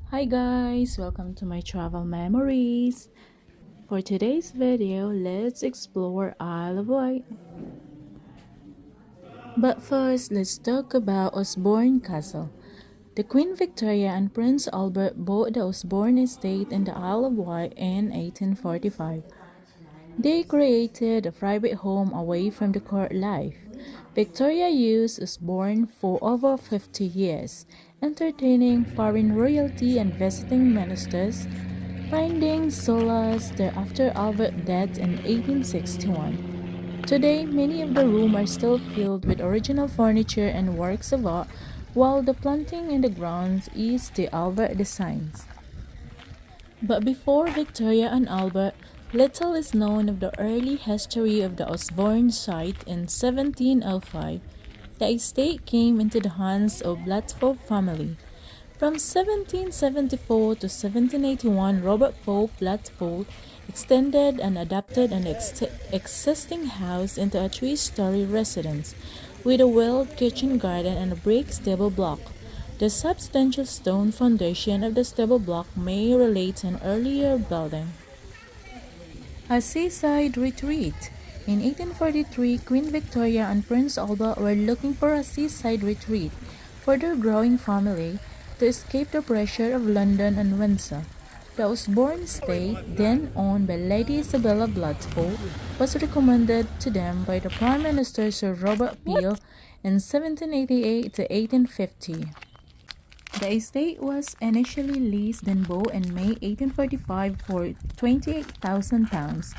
Hi guys, welcome to my travel memories. For today's video, let's explore Isle of Wight. But first, let's talk about Osborne Castle. The Queen Victoria and Prince Albert bought the Osborne estate in the Isle of Wight in 1845. They created a private home away from the court life. Victoria used Osborne for over 50 years, entertaining foreign royalty and visiting ministers, finding solace there after Albert's death in 1861. Today, many of the rooms are still filled with original furniture and works of art, while the planting in the grounds is the Albert designs. But before Victoria and Albert, little is known of the early history of the Osborne site. In 1705, the estate came into the hands of Blatchford family. From 1774 to 1781, Robert Pope Blatchford extended and adapted an existing house into a three-story residence with a walled kitchen garden and a brick stable block. The substantial stone foundation of the stable block may relate to an earlier building. A seaside retreat. In 1843, Queen Victoria and Prince Albert were looking for a seaside retreat for their growing family to escape the pressure of London and Windsor. The Osborne estate, then owned by Lady Isabella Blatchford, was recommended to them by the Prime Minister Sir Robert Peel in 1788 to 1850. The estate was initially leased in Bow in May 1845 for £28,000.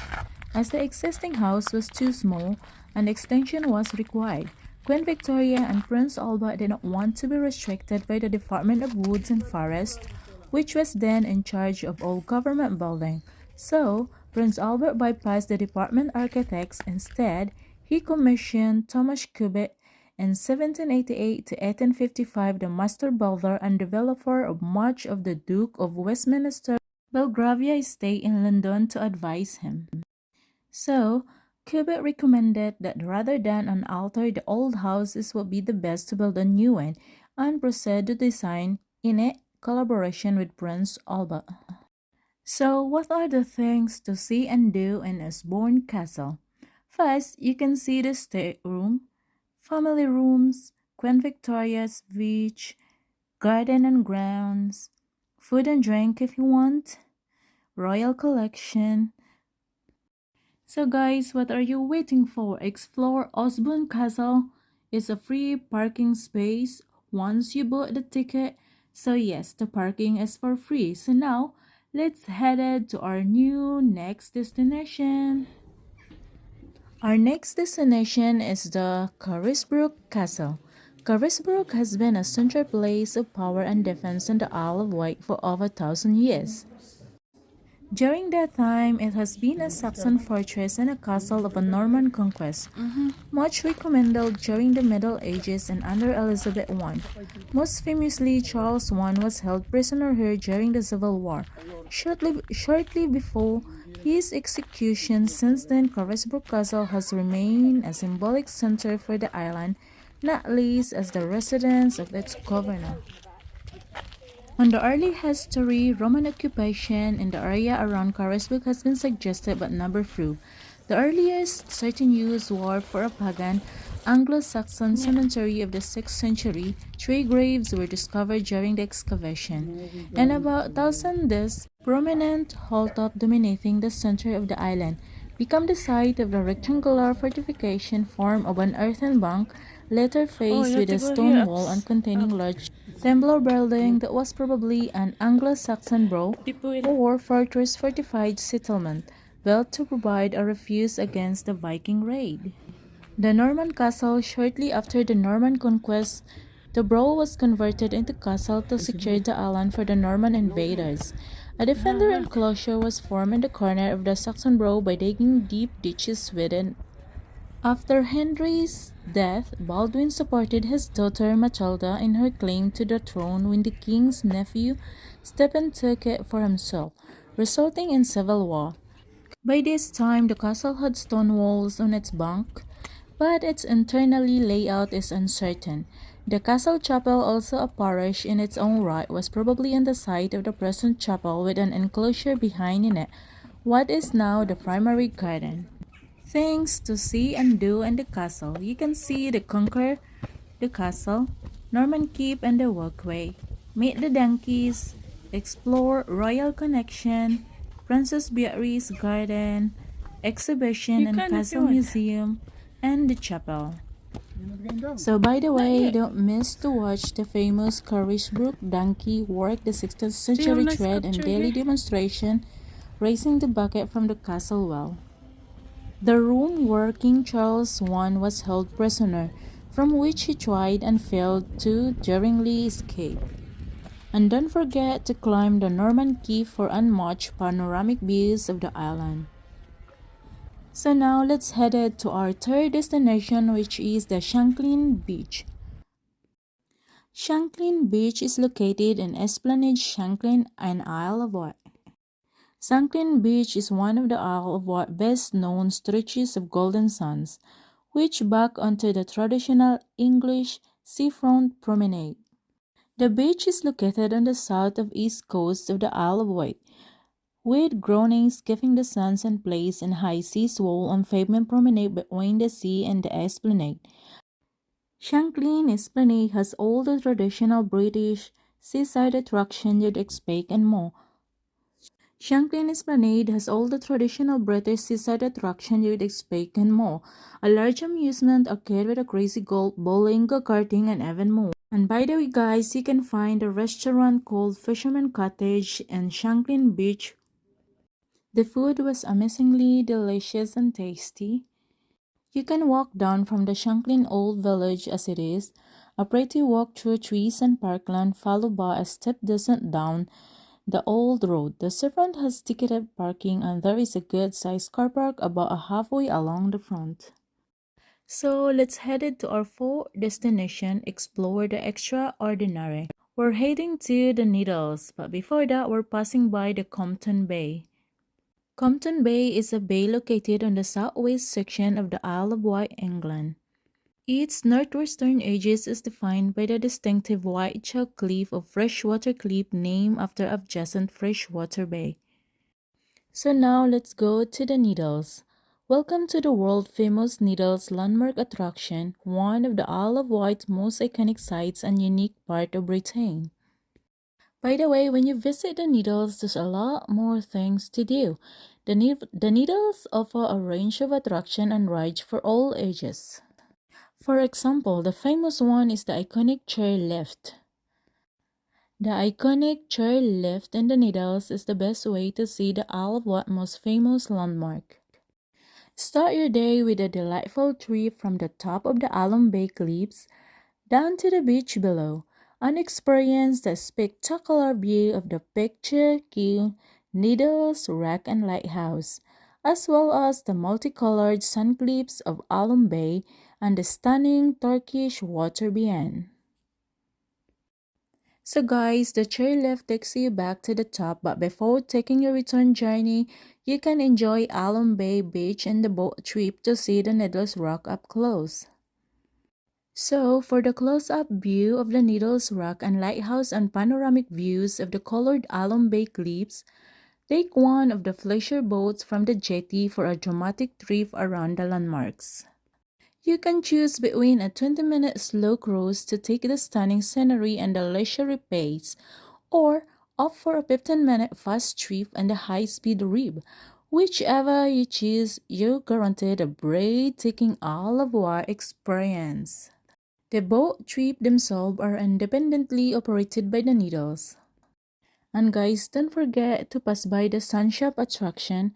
As the existing house was too small, an extension was required. Queen Victoria and Prince Albert did not want to be restricted by the Department of Woods and Forests, which was then in charge of all government buildings. So, Prince Albert bypassed the department architects. Instead, he commissioned Thomas Cubitt in 1788 to 1855, the master builder and developer of much of the Duke of Westminster Belgravia estate in London, to advise him. So, Cubitt recommended that rather than alter the old houses would be the best to build a new one and proceed to design in a collaboration with Prince Albert. So, what are the things to see and do in Osborne Castle? First, you can see the stateroom, family rooms, Queen Victoria's beach, garden and grounds, food and drink if you want, royal collection. So guys, what are you waiting for? Explore Osborne Castle. It's a free parking space once you bought the ticket. So yes, the parking is for free. So now, let's head to our next destination. Our next destination is the Carisbrooke Castle. Carisbrooke has been a central place of power and defense in the Isle of Wight for over 1,000 years. During that time, it has been a Saxon fortress and a castle of a Norman conquest, much rekindled during the Middle Ages and under Elizabeth I. Most famously, Charles I was held prisoner here during the Civil War. Shortly before his execution, since then, Carisbrooke Castle has remained a symbolic center for the island, not least as the residence of its governor. On the early history, Roman occupation in the area around Carisbrooke has been suggested but never proved. The earliest certain use were for a pagan Anglo-Saxon cemetery of the 6th century. 3 graves were discovered during the excavation. In about 1000, this prominent hilltop dominating the center of the island became the site of the rectangular fortification formed of an earthen bank, later faced with a stone wall and containing large Templar building that was probably an Anglo-Saxon brow or fortress fortified settlement built to provide a refuge against the Viking raid. The Norman castle. Shortly after the Norman conquest, the brow was converted into castle to secure the island for the Norman invaders. A defender enclosure was formed in the corner of the Saxon brow by digging deep ditches within. After Henry's death, Baldwin supported his daughter Matilda in her claim to the throne when the king's nephew Stephen took it for himself, resulting in civil war. By this time, the castle had stone walls on its back, but its internal layout is uncertain. The castle chapel, also a parish in its own right, was probably on the site of the present chapel with an enclosure behind it, what is now the primary garden. Things to see and do in the castle. You can see the conquer the castle, Norman Keep and the walkway, meet the donkeys, explore Royal Connection, Princess Beatrice Garden, exhibition and castle museum, and the chapel. So by the way, don't miss to watch the famous Carisbrooke donkey work the 16th century thread and daily demonstration raising the bucket from the castle well. The room where King Charles I was held prisoner, from which he tried and failed to daringly escape. And don't forget to climb the Norman Keep for unmatched panoramic views of the island. So now let's head to our third destination, which is the Shanklin Beach. Shanklin Beach is located in Esplanade Shanklin and Isle of Wight. Shanklin Beach is one of the Isle of Wight best-known stretches of golden sands, which back onto the traditional English seafront promenade. The beach is located on the south of east coast of the Isle of Wight, with grounings giving the sands and place and high seas wall on pavement promenade between the sea and the esplanade. Shanklin Esplanade has all the traditional British seaside attractions you'd expect and more. Shanklin Esplanade has all the traditional British seaside attractions you'd expect and more. A large amusement arcade with a crazy golf, bowling, go-karting, and even more. And by the way guys, you can find a restaurant called Fisherman Cottage in Shanklin Beach. The food was amazingly delicious and tasty. You can walk down from the Shanklin Old Village as it is, a pretty walk through trees and parkland followed by a steep descent down the old road. The seafront has ticketed parking and there is a good-sized car park about halfway along the front. So let's head to our fourth destination, explore the extraordinary. We're heading to the Needles, but before that we're passing by the Compton Bay. Compton Bay is a bay located on the southwest section of the Isle of Wight, England. Its northwestern edges is defined by the distinctive white chalk cliff of Freshwater Cliff named after adjacent Freshwater Bay. So now let's go to the Needles. Welcome to the world-famous Needles landmark attraction, one of the Isle of Wight's most iconic sites and unique part of Britain. By the way, when you visit the Needles, there's a lot more things to do. The Needles offer a range of attraction and rides for all ages. For example, the famous one is the iconic chairlift. The iconic chairlift in the Needles is the best way to see the Isle of Wight's most famous landmark. Start your day with a delightful trip from the top of the Alum Bay Cliffs down to the beach below, and experience the spectacular view of the picturesque Needles Wreck and Lighthouse, as well as the multicolored sand cliffs of Alum Bay and the stunning Turkish water beyond. So guys, the chairlift takes you back to the top, but before taking your return journey, you can enjoy Alum Bay Beach and the boat trip to see the Needles Rock up close. So, for the close-up view of the Needles Rock and Lighthouse and panoramic views of the colored Alum Bay Cliffs, take one of the pleasure boats from the jetty for a dramatic trip around the landmarks. You can choose between a 20-minute slow cruise to take the stunning scenery and the leisurely pace, or opt for a 15-minute fast trip and the high-speed rib. Whichever you choose, you're guaranteed a breathtaking Isle of Wight experience. The boat trips themselves are independently operated by the Needles. And guys, don't forget to pass by the Sun Shop attraction.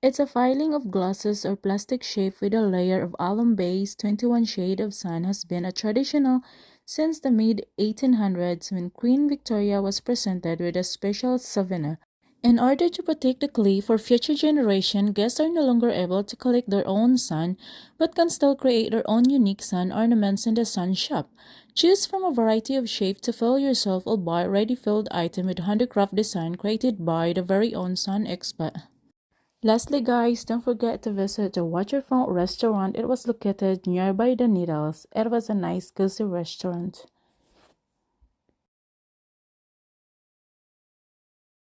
It's a filing of glasses or plastic shape with a layer of Alum Bay's 21 Shades of Sun has been a traditional since the mid-1800s when Queen Victoria was presented with a special souvenir. In order to protect the cliff for future generations, guests are no longer able to collect their own sun, but can still create their own unique sun ornaments in the Sun Shop. Choose from a variety of shapes to fill yourself or buy ready-filled item with handicraft design created by the very own sun expert. Lastly, guys, don't forget to visit the Waterfront restaurant. It was located nearby the Needles. It was a nice, cozy restaurant.